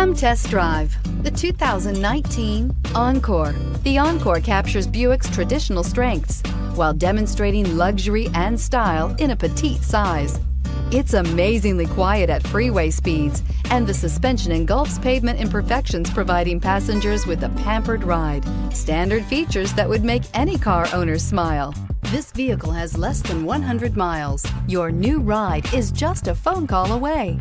Come test drive the 2019 Encore. The Encore captures Buick's traditional strengths while demonstrating luxury and style in a petite size. It's amazingly quiet at freeway speeds, and the suspension engulfs pavement imperfections, providing passengers with a pampered ride. Standard features that would make any car owner smile. This vehicle has less than 100 miles. Your new ride is just a phone call away.